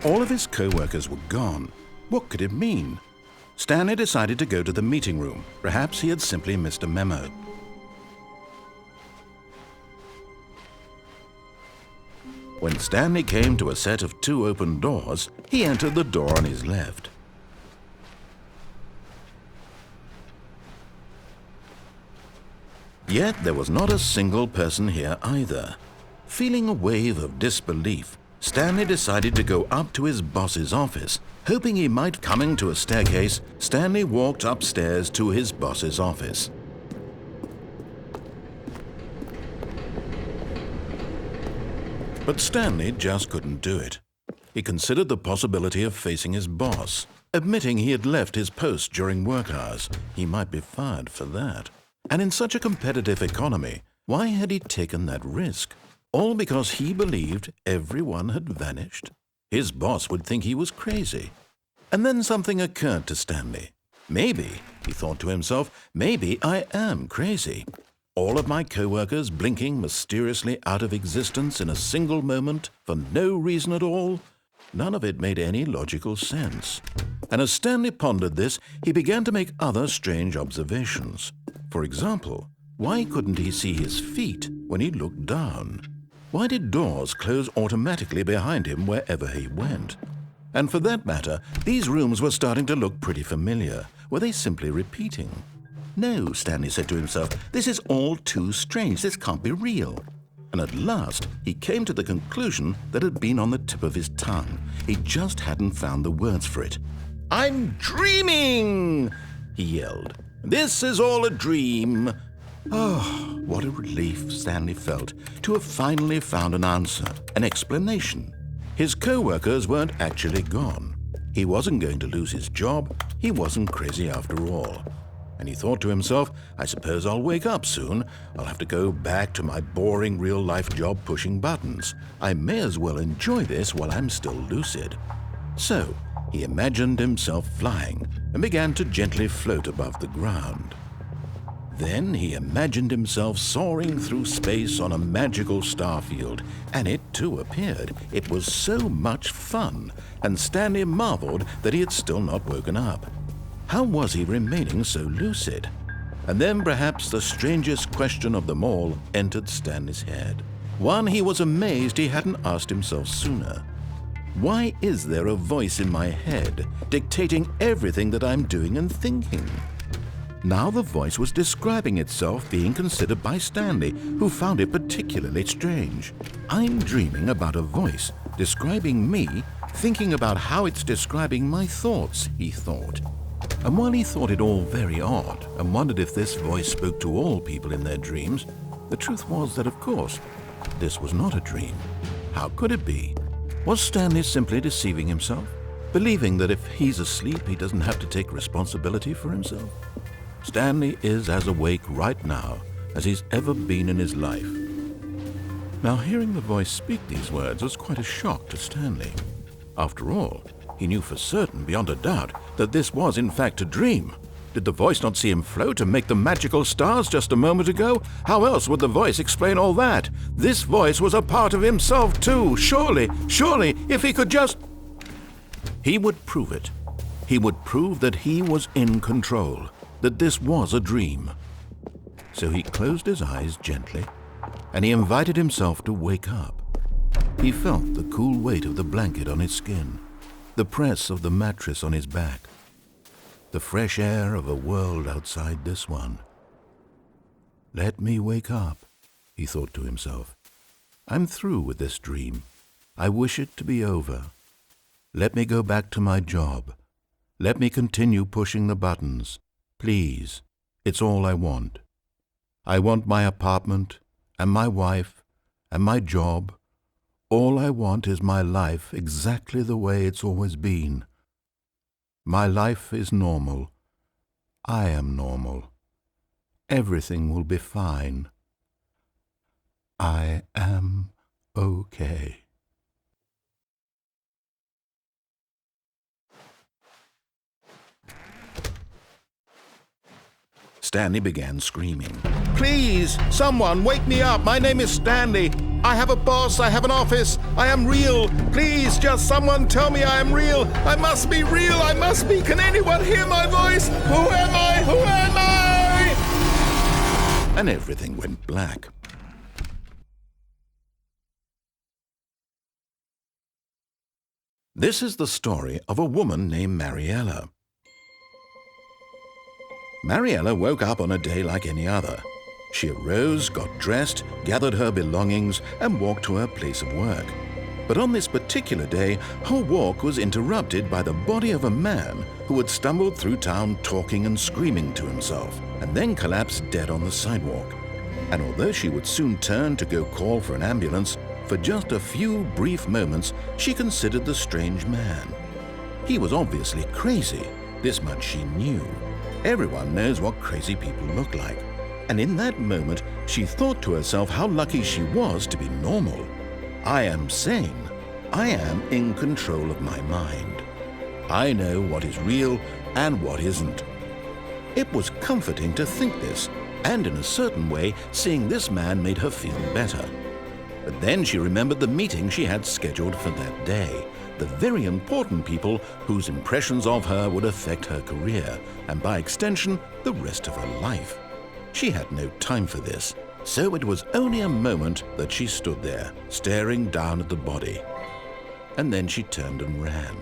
All of his co-workers were gone. What could it mean? Stanley decided to go to the meeting room. Perhaps he had simply missed a memo. When Stanley came to a set of 2 open doors, he entered the door on his left. Yet there was not a single person here either. Feeling a wave of disbelief, Stanley decided to go up to his boss's office. Hoping he might come to a staircase, Stanley walked upstairs to his boss's office. But Stanley just couldn't do it. He considered the possibility of facing his boss. Admitting he had left his post during work hours, he might be fired for that. And in such a competitive economy, why had he taken that risk? All because he believed everyone had vanished? His boss would think he was crazy. And then something occurred to Stanley. Maybe, he thought to himself, maybe I am crazy. All of my co-workers blinking mysteriously out of existence in a single moment for no reason at all? None of it made any logical sense. And as Stanley pondered this, he began to make other strange observations. For example, why couldn't he see his feet when he looked down? Why did doors close automatically behind him wherever he went? And for that matter, these rooms were starting to look pretty familiar. Were they simply repeating? No, Stanley said to himself, this is all too strange. This can't be real. And at last, he came to the conclusion that had been on the tip of his tongue. He just hadn't found the words for it. "I'm dreaming!" he yelled. "This is all a dream." Oh, what a relief Stanley felt to have finally found an answer, an explanation. His co-workers weren't actually gone. He wasn't going to lose his job. He wasn't crazy after all. And he thought to himself, I suppose I'll wake up soon. I'll have to go back to my boring real-life job pushing buttons. I may as well enjoy this while I'm still lucid. So he imagined himself flying and began to gently float above the ground. Then he imagined himself soaring through space on a magical starfield, and it too appeared. It was so much fun, and Stanley marveled that he had still not woken up. How was he remaining so lucid? And then perhaps the strangest question of them all entered Stanley's head. One he was amazed he hadn't asked himself sooner. Why is there a voice in my head dictating everything that I'm doing and thinking? Now the voice was describing itself being considered by Stanley, who found it particularly strange. I'm dreaming about a voice describing me, thinking about how it's describing my thoughts, he thought. And while he thought it all very odd and wondered if this voice spoke to all people in their dreams, the truth was that, of course, this was not a dream. How could it be? Was Stanley simply deceiving himself, believing that if he's asleep, he doesn't have to take responsibility for himself? Stanley is as awake right now as he's ever been in his life. Now, hearing the voice speak these words was quite a shock to Stanley. After all, he knew for certain, beyond a doubt, that this was in fact a dream. Did the voice not see him float and make the magical stars just a moment ago? How else would the voice explain all that? This voice was a part of himself too. Surely, if he could just... He would prove it. He would prove that he was in control, that this was a dream. So he closed his eyes gently, and he invited himself to wake up. He felt the cool weight of the blanket on his skin, the press of the mattress on his back, the fresh air of a world outside this one. Let me wake up, he thought to himself. I'm through with this dream. I wish it to be over. Let me go back to my job. Let me continue pushing the buttons. Please, it's all I want. I want my apartment and my wife and my job. All I want is my life exactly the way it's always been. My life is normal. I am normal. Everything will be fine. I am okay. Stanley began screaming. Please, someone, wake me up. My name is Stanley. I have a boss, I have an office, I am real. Please, just someone tell me I am real. I must be real, I must be. Can anyone hear my voice? Who am I? Who am I? And everything went black. This is the story of a woman named Mariella. Mariella woke up on a day like any other. She arose, got dressed, gathered her belongings, and walked to her place of work. But on this particular day, her walk was interrupted by the body of a man who had stumbled through town talking and screaming to himself, and then collapsed dead on the sidewalk. And although she would soon turn to go call for an ambulance, for just a few brief moments she considered the strange man. He was obviously crazy, this much she knew. Everyone knows what crazy people look like. And in that moment, she thought to herself how lucky she was to be normal. I am sane. I am in control of my mind. I know what is real and what isn't. It was comforting to think this, and in a certain way, seeing this man made her feel better. But then she remembered the meeting she had scheduled for that day, the very important people whose impressions of her would affect her career, and by extension, the rest of her life. She had no time for this, so it was only a moment that she stood there, staring down at the body. And then she turned and ran.